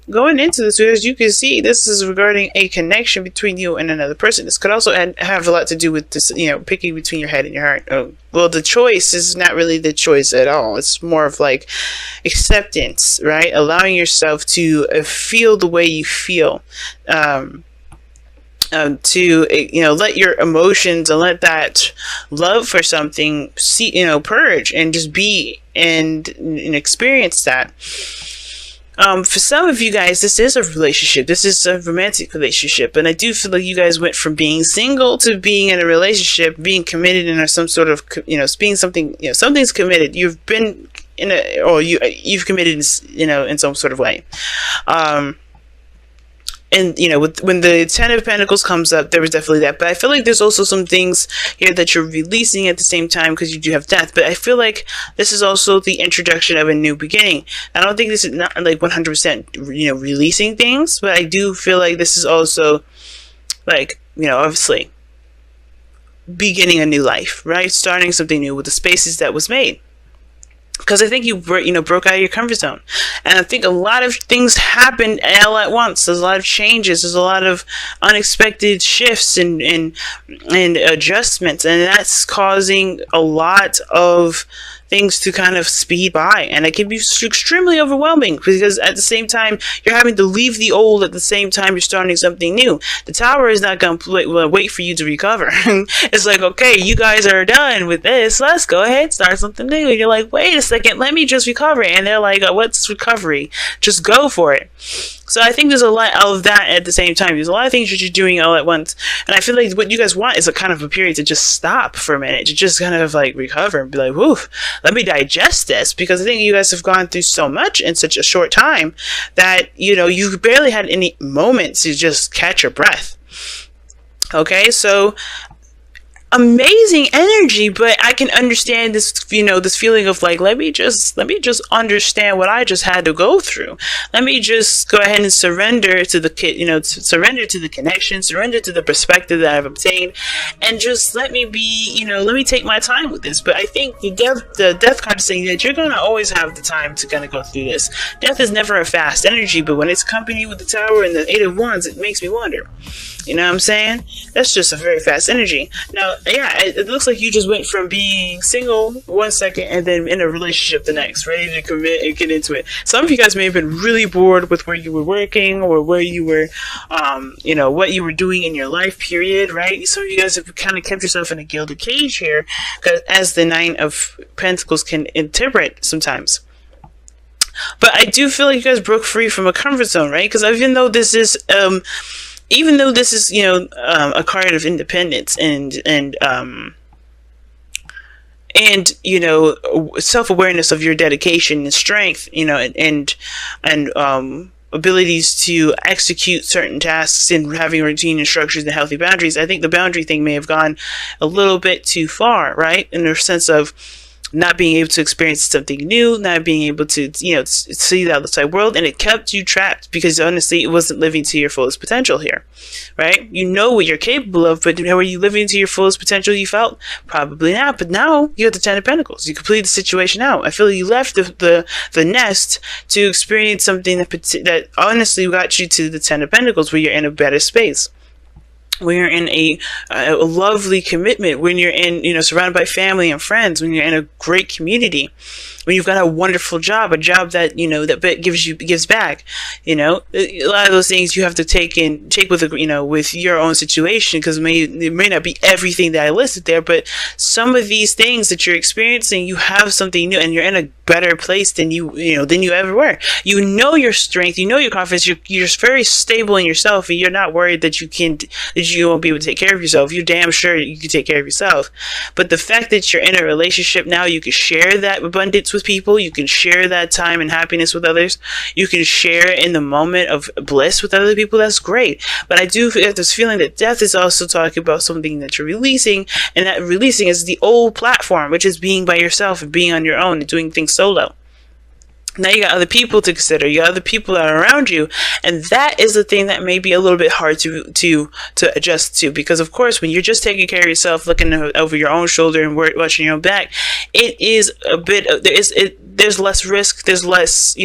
going into this, as you can see, this is regarding a connection between you and another person. This could also have a lot to do with this, picking between your head and your heart. Oh, well, the choice is not really the choice at all. It's more of like acceptance, right? Allowing yourself to feel the way you feel. To let your emotions and let that love for something purge and just be and experience that. For some of you guys, this is a relationship. This is a romantic relationship, and I do feel like you guys went from being single to being in a relationship, being committed in some sort of being something. Something's committed. You've been in a, or you've committed in some sort of way. And, when the Ten of Pentacles comes up, there was definitely that. But I feel like there's also some things here that you're releasing at the same time because you do have death. But I feel like this is also the introduction of a new beginning. I don't think this is not like 100%, releasing things. But I do feel like this is also like, obviously beginning a new life, right? Starting something new with the spaces that was made. Because I think you broke out of your comfort zone. And I think a lot of things happen all at once. There's a lot of changes. There's a lot of unexpected shifts and adjustments. And that's causing a lot of things to kind of speed by. And it can be extremely overwhelming because at the same time, you're having to leave the old at the same time you're starting something new. The tower is not going to wait for you to recover. It's like, okay, you guys are done with this. Let's go ahead and start something new. And you're like, wait a second, let me just recover. And they're like, what's recovery? Just go for it. So I think there's a lot of that at the same time. There's a lot of things that you're doing all at once. And I feel like what you guys want is a kind of a period to just stop for a minute, to just kind of like recover and be like, whoo, let me digest this. Because I think you guys have gone through so much in such a short time that, you barely had any moments to just catch your breath. Okay, so amazing energy, but I can understand this, this feeling of like, let me just understand what I just had to go through. Let me just go ahead and surrender to the surrender to the connection, surrender to the perspective that I've obtained, and just let me be, let me take my time with this. But I think the death card is saying that you're going to always have the time to kind of go through this. Death is never a fast energy, but when it's accompanied with the Tower and the Eight of Wands, it makes me wonder. You know what I'm saying? That's just a very fast energy. Now, yeah, it looks like you just went from being single 1 second and then in a relationship the next, ready to commit and get into it. Some of you guys may have been really bored with where you were working or where you were, what you were doing in your life period, right? Some of you guys have kind of kept yourself in a gilded cage here, as the Nine of Pentacles can interpret sometimes. But I do feel like you guys broke free from a comfort zone, right? Because even though this is a card of independence and self-awareness of your dedication and strength, and abilities to execute certain tasks and having routine and structures and healthy boundaries, I think the boundary thing may have gone a little bit too far, right? In the sense of not being able to experience something new, not being able to, see the outside world, and it kept you trapped because honestly, it wasn't living to your fullest potential here, right? You know what you're capable of, but were you living to your fullest potential you felt? Probably not, but now you have the Ten of Pentacles. You completed the situation out. I feel like you left the nest to experience something that honestly got you to the Ten of Pentacles where you're in a better space. When you're in a lovely commitment, when you're in, surrounded by family and friends, when you're in a great community, when you've got a wonderful job, a job that, that gives back, a lot of those things you have to take with, with your own situation, because it may not be everything that I listed there, but some of these things that you're experiencing, you have something new and you're in a better place than you ever were. You know your strength, you know your confidence, you're very stable in yourself, and you're not worried that you won't be able to take care of yourself. You're damn sure you can take care of yourself. But the fact that you're in a relationship now, you can share that abundance with people, you can share that time and happiness with others, you can share in the moment of bliss with other people. That's great. But I do have this feeling that death is also talking about something that you're releasing, and that releasing is the old platform, which is being by yourself and being on your own and doing things solo. Now you got other people to consider. You got other people that are around you, and that is the thing that may be a little bit hard to adjust to, because of course when you're just taking care of yourself, looking over your own shoulder and watching your own back, it is a bit there's less risk, there's less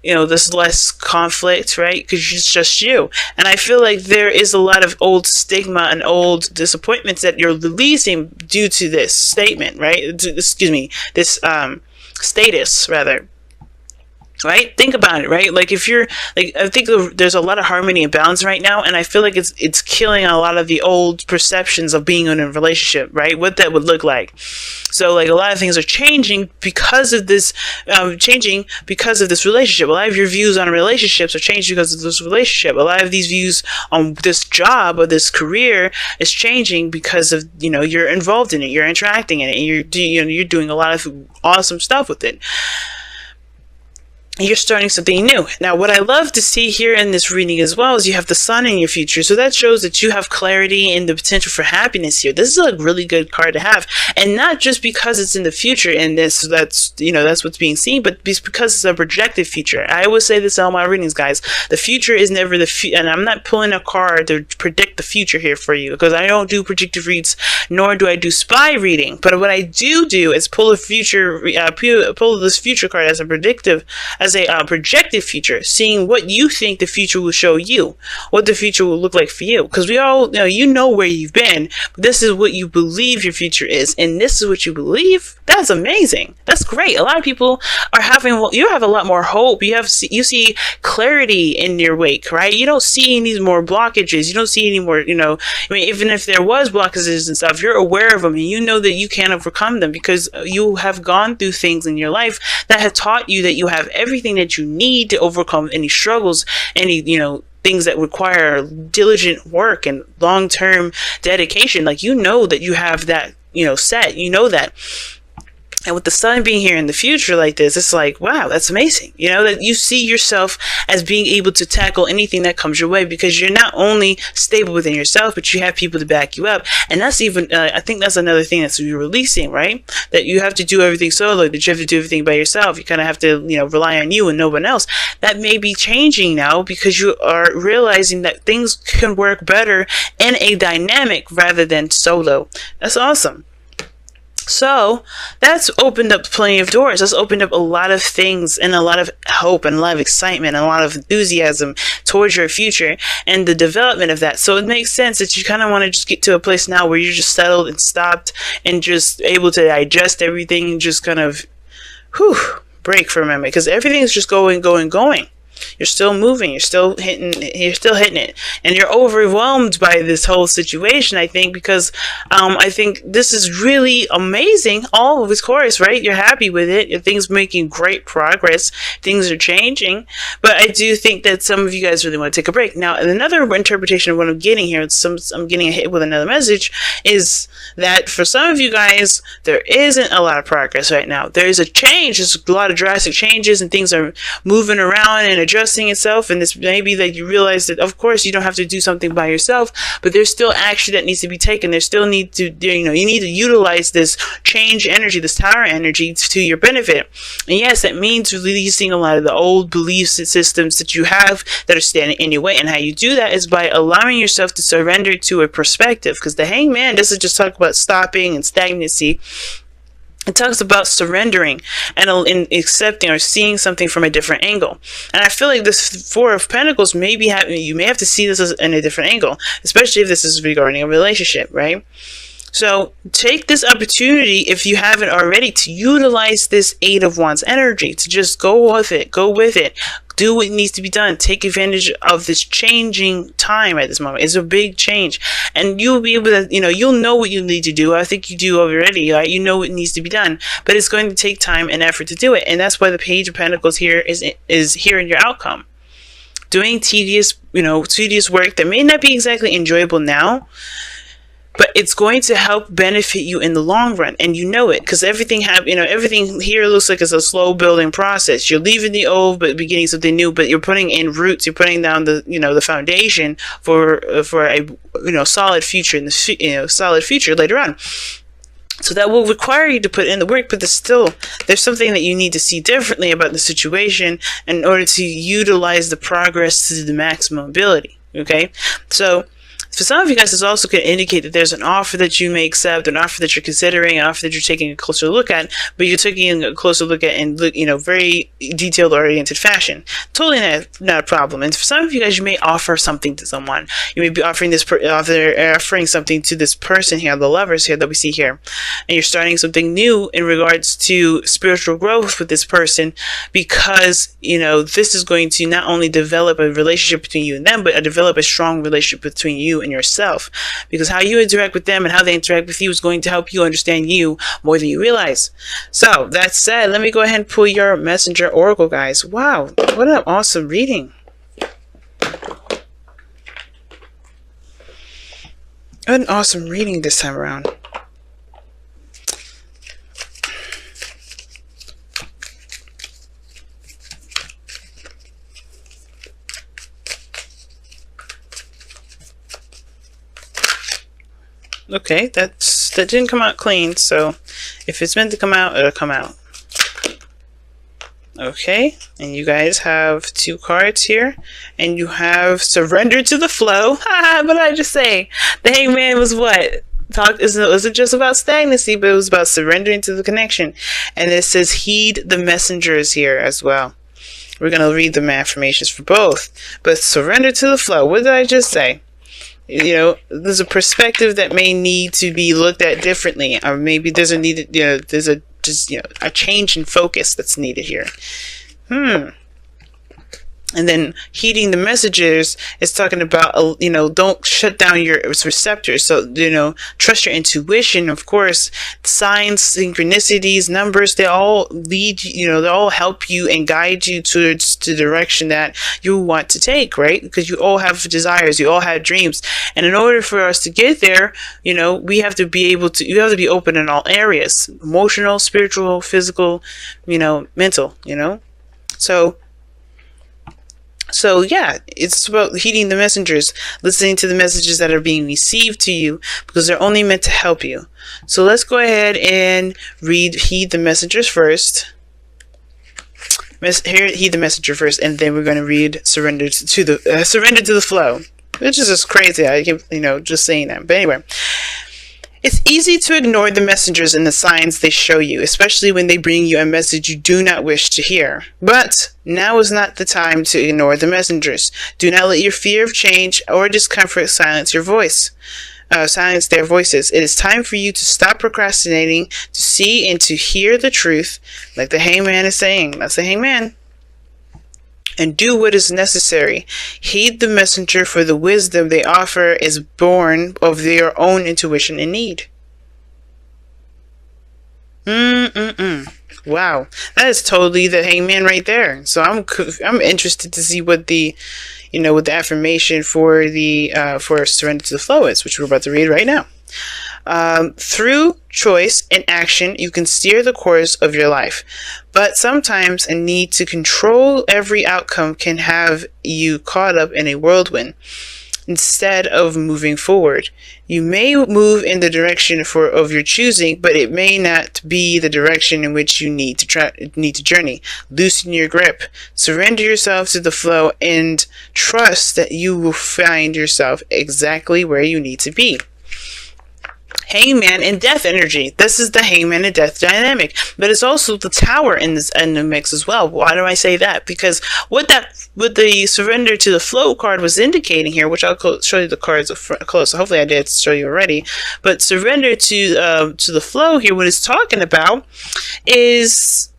there's less conflict, right? Because it's just you. And I feel like there is a lot of old stigma and old disappointments that you're releasing due to this statement, right? Excuse me, this status, rather. Right? Think about it, right? Like, if you're like, I think there's a lot of harmony and balance right now, and I feel like it's killing a lot of the old perceptions of being in a relationship, right? What that would look like. So, like, a lot of things are changing because of this, relationship. A lot of your views on relationships are changed because of this relationship. A lot of these views on this job or this career is changing because of, you're involved in it, you're interacting in it, and you're doing a lot of awesome stuff with it. You're starting something new. Now, what I love to see here in this reading as well is you have the sun in your future. So that shows that you have clarity and the potential for happiness here. This is a really good card to have. And not just because it's in the future and that's what's being seen, but because it's a projected future. I always say this in all my readings, guys. The future is never the future. And I'm not pulling a card to predict the future here for you, because I don't do predictive reads, nor do I do spy reading. But what I do is pull a future, pull this future card as a projected future, seeing what you think the future will show you, what the future will look like for you. Because we all know where you've been, but this is what you believe your future is, and this is what you believe. That's amazing. That's great. A lot of people you have a lot more hope. You see clarity in your wake, right? You don't see any more blockages. You don't see any more, even if there was blockages and stuff, you're aware of them, and you know that you can overcome them because you have gone through things in your life that have taught you that you have everything that you need to overcome any struggles, any, things that require diligent work and long-term dedication. Like, that you have that, set, that. And with the sun being here in the future like this, it's like, wow, that's amazing. That you see yourself as being able to tackle anything that comes your way, because you're not only stable within yourself, but you have people to back you up. And that's even, I think that's another thing that's you're releasing, right? That you have to do everything solo, that you have to do everything by yourself. You kind of have to, rely on you and no one else. That may be changing now because you are realizing that things can work better in a dynamic rather than solo. That's awesome. So that's opened up plenty of doors. That's opened up a lot of things and a lot of hope and a lot of excitement and a lot of enthusiasm towards your future and the development of that. So it makes sense that you kind of want to just get to a place now where you're just settled and stopped and just able to digest everything and just kind of break for a moment, because everything's just going. You're still moving. You're still hitting it, and you're overwhelmed by this whole situation. I think because I think this is really amazing. All of this course, right? You're happy with it. Things making great progress. Things are changing, but I do think that some of you guys really want to take a break. Now, another interpretation of what I'm getting here, I'm getting hit with another message, is that for some of you guys, there isn't a lot of progress right now. There's a change. There's a lot of drastic changes, and things are moving around and adjusting itself. And this may be that you realize that, of course, you don't have to do something by yourself, but there's still action that needs to be taken. There's still need to, you need to utilize this change energy, this tower energy, to your benefit. And yes, that means releasing a lot of the old beliefs and systems that you have that are standing in your way. And how you do that is by allowing yourself to surrender to a perspective, because the Hangman doesn't just talk about stopping and stagnancy. It talks about surrendering and accepting or seeing something from a different angle. And I feel like this Four of Pentacles you may have to see this in a different angle, especially if this is regarding a relationship, right? So take this opportunity, if you haven't already, to utilize this Eight of Wands energy, to just go with it, do what needs to be done. Take advantage of this changing time at this moment. It's a big change, and you'll be able to, you'll know what you need to do. I think you do already, right? You know what needs to be done, but it's going to take time and effort to do it. And that's why the Page of Pentacles here is here in your outcome. Doing tedious work that may not be exactly enjoyable now, but it's going to help benefit you in the long run, and you know it, because everything here looks like it's a slow building process. You're leaving the old, but beginning something new. But you're putting in roots. You're putting down the foundation for a solid future in the solid future later on. So that will require you to put in the work, but there's something that you need to see differently about the situation in order to utilize the progress to the maximum ability. Okay, so For some of you guys, this also could indicate that there's an offer that you may accept, an offer that you're considering, an offer that you're taking a closer look at, but you're taking a closer look at in very detailed oriented fashion. Totally not a problem. And for some of you guys, you may offer something to someone. You may be offering offering something to this person here, the lovers here that we see here, and you're starting something new in regards to spiritual growth with this person, because this is going to not only develop a relationship between you and them, but develop a strong relationship between you and yourself, because how you interact with them and how they interact with you is going to help you understand you more than you realize. So that said, let me go ahead and pull your messenger oracle, guys. Wow, what an awesome reading. An awesome reading this time around. Okay, that didn't come out clean, so if it's meant to come out, it'll come out. Okay, and you guys have 2 cards here, and you have surrender to the flow. What did I just say? The Hangman was what? It wasn't just about stagnancy, but it was about surrendering to the connection. And it says heed the messengers here as well. We're going to read the affirmations for both. But surrender to the flow. What did I just say? There's a perspective that may need to be looked at differently, or maybe there's a change in focus that's needed here. And then heeding the messages is talking about, don't shut down your receptors. So, trust your intuition. Of course, signs, synchronicities, numbers, they all lead, they all help you and guide you towards the direction that you want to take, right? Because you all have desires, you all have dreams. And in order for us to get there, we have to be you have to be open in all areas: emotional, spiritual, physical, mental, So yeah, it's about heeding the messengers, listening to the messages that are being received to you, because they're only meant to help you. So let's go ahead and heed the messengers first. Heed the messenger first, and then we're going to read surrender to the flow, which is just crazy. I keep just saying that, but anyway. It's easy to ignore the messengers and the signs they show you, especially when they bring you a message you do not wish to hear. But now is not the time to ignore the messengers. Do not let your fear of change or discomfort silence their voices. It is time for you to stop procrastinating, to see and to hear the truth, like the Hangman is saying. That's the Hangman. And do what is necessary. Heed the messenger, for the wisdom they offer is born of their own intuition and need. Wow, that is totally the Hangman right there. So I'm interested to see what the what the affirmation for for surrender to the flow is, which we're about to read right now. Through choice and action, you can steer the course of your life. But sometimes a need to control every outcome can have you caught up in a whirlwind instead of moving forward. You may move in the direction of your choosing, but it may not be the direction in which you need to journey. Loosen your grip, surrender yourself to the flow, and trust that you will find yourself exactly where you need to be. Hangman and death energy. This is the Hangman and death dynamic, but it's also the Tower in the mix as well. Why do I say that? Because what the surrender to the flow card was indicating here, which I'll show you the cards close. So hopefully I did show you already. But surrender to the flow here, what it's talking about is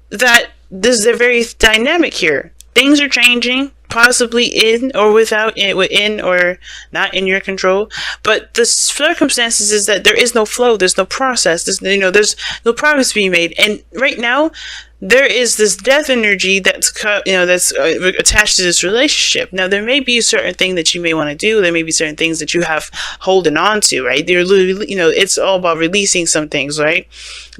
that they're very dynamic here. Things are changing, possibly in or within or not in your control. But the circumstances is that there is no flow, there's no process, there's no progress being made. And right now, there is this death energy that's attached to this relationship. Now, there may be a certain thing that you may want to do. There may be certain things that you have holding on to, right? They're literally, it's all about releasing some things, right?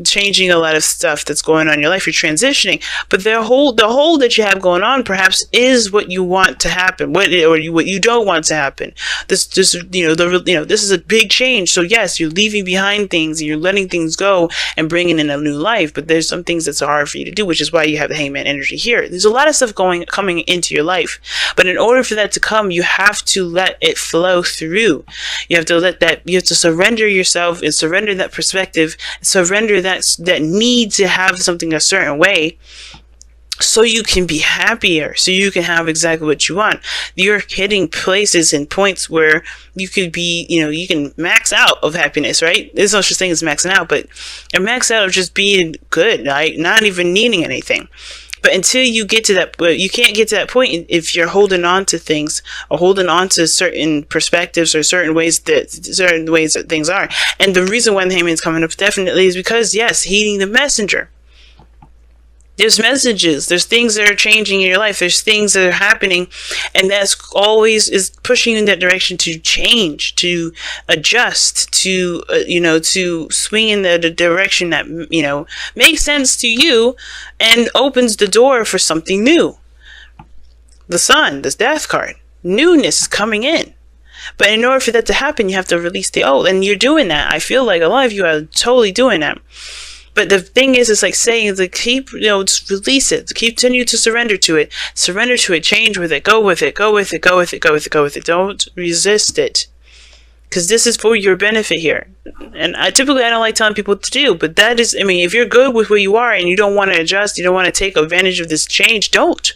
changing a lot of stuff that's going on in your life. You're transitioning, but the whole that you have going on perhaps is what you want to happen, what you don't want to happen. This this is a big change. So yes, you're leaving behind things and you're letting things go and bringing in a new life. But there's some things that's hard for you to do, which is why you have the Hangman energy here. There's a lot of stuff coming into your life, but in order for that to come, you have to let it flow through. You have to surrender yourself and surrender that perspective, surrender that need to have something a certain way, so you can be happier, so you can have exactly what you want. You're hitting places and points where you could be, you can max out of happiness, right? There's no such thing as maxing out, but a max out of just being good, right? Not even needing anything. But until you get to that, you can't get to that point if you're holding on to things or holding on to certain perspectives or certain ways that things are. And the reason why the Hangman's coming up definitely is because, yes, heeding the messenger. There's messages, there's things that are changing in your life, there's things that are happening, and that's always is pushing you in that direction to change, to adjust, to to swing in the direction that makes sense to you and opens the door for something new. The Sun, this Death card, newness is coming in. But in order for that to happen, you have to release the old, and you're doing that. I feel like a lot of you are totally doing that. But the thing is, it's like saying, keep, just release it. Continue to surrender to it. Surrender to it. Change with it. Go with it. Go with it. Go with it. Go with it. Go with it. Don't resist it. Because this is for your benefit here. And I don't like telling people what to do. But that is, if you're good with where you are and you don't want to adjust, you don't want to take advantage of this change, don't.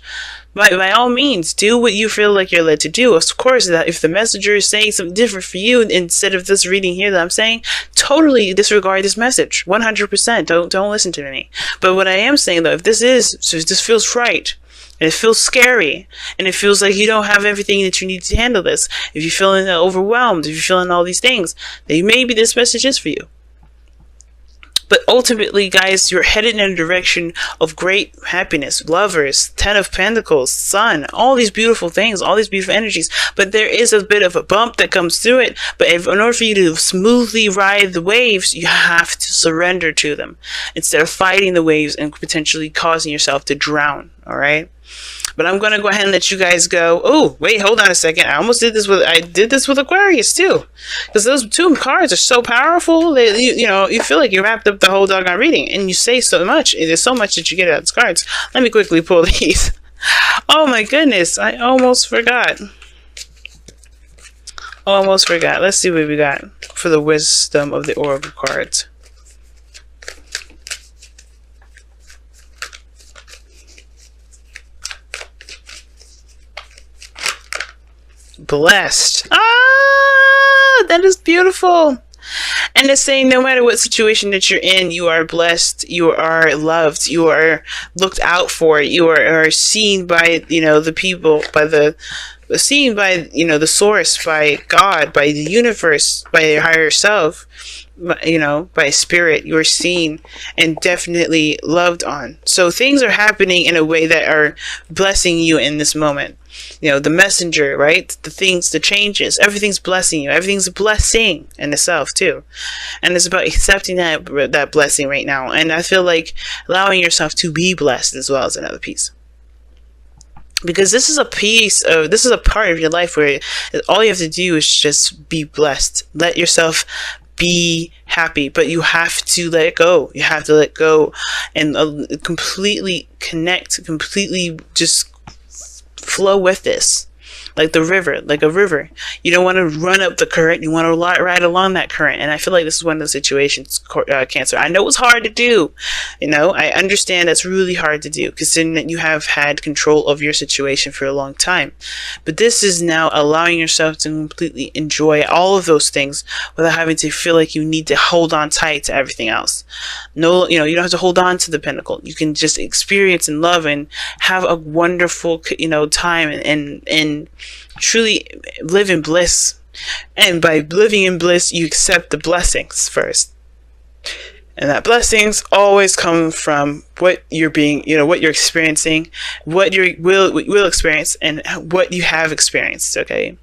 By all means, do what you feel like you're led to do. Of course, that if the messenger is saying something different for you instead of this reading here that I'm saying, totally disregard this message. 100%. Don't listen to me. But what I am saying though, if this feels right, and it feels scary, and it feels like you don't have everything that you need to handle this, if you're feeling overwhelmed, if you're feeling all these things, then maybe this message is for you. But ultimately, guys, you're headed in a direction of great happiness. Lovers, Ten of Pentacles, Sun, all these beautiful things, all these beautiful energies. But there is a bit of a bump that comes through it. But in order for you to smoothly ride the waves, you have to surrender to them instead of fighting the waves and potentially causing yourself to drown. All right? But I'm going to go ahead and let you guys go. Oh, wait, hold on a second. I did this with Aquarius too. Because those two cards are so powerful that you feel like you wrapped up the whole doggone reading. And you say so much. There's so much that you get out of these cards. Let me quickly pull these. Oh my goodness. I almost forgot. Let's see what we got for the wisdom of the Oracle cards. Blessed. That is beautiful. And it's saying no matter what situation that you're in, you are blessed, you are loved, you are looked out for, you are seen by the people, seen by the source, by God, by the universe, by your higher self, by spirit. You're seen and definitely loved on. So things are happening in a way that are blessing you in this moment. The messenger, right? The changes, everything's blessing you. Everything's a blessing in itself too. And it's about accepting that blessing right now. And I feel like allowing yourself to be blessed as well is another piece. Because this is a part of your life where all you have to do is just be blessed. Let yourself be happy, but you have to let it go. You have to let go and completely connect, completely just flow with this. Like a river. You don't want to run up the current. You want to ride along that current. And I feel like this is one of those situations, Cancer. I know it's hard to do. I understand that's really hard to do because then you have had control of your situation for a long time. But this is now allowing yourself to completely enjoy all of those things without having to feel like you need to hold on tight to everything else. No, you don't have to hold on to the pinnacle. You can just experience and love and have a wonderful, time and truly live in bliss. And by living in bliss, you accept the blessings first. And that blessings always come from what you're what you're experiencing, what you will experience, and what you have experienced, okay?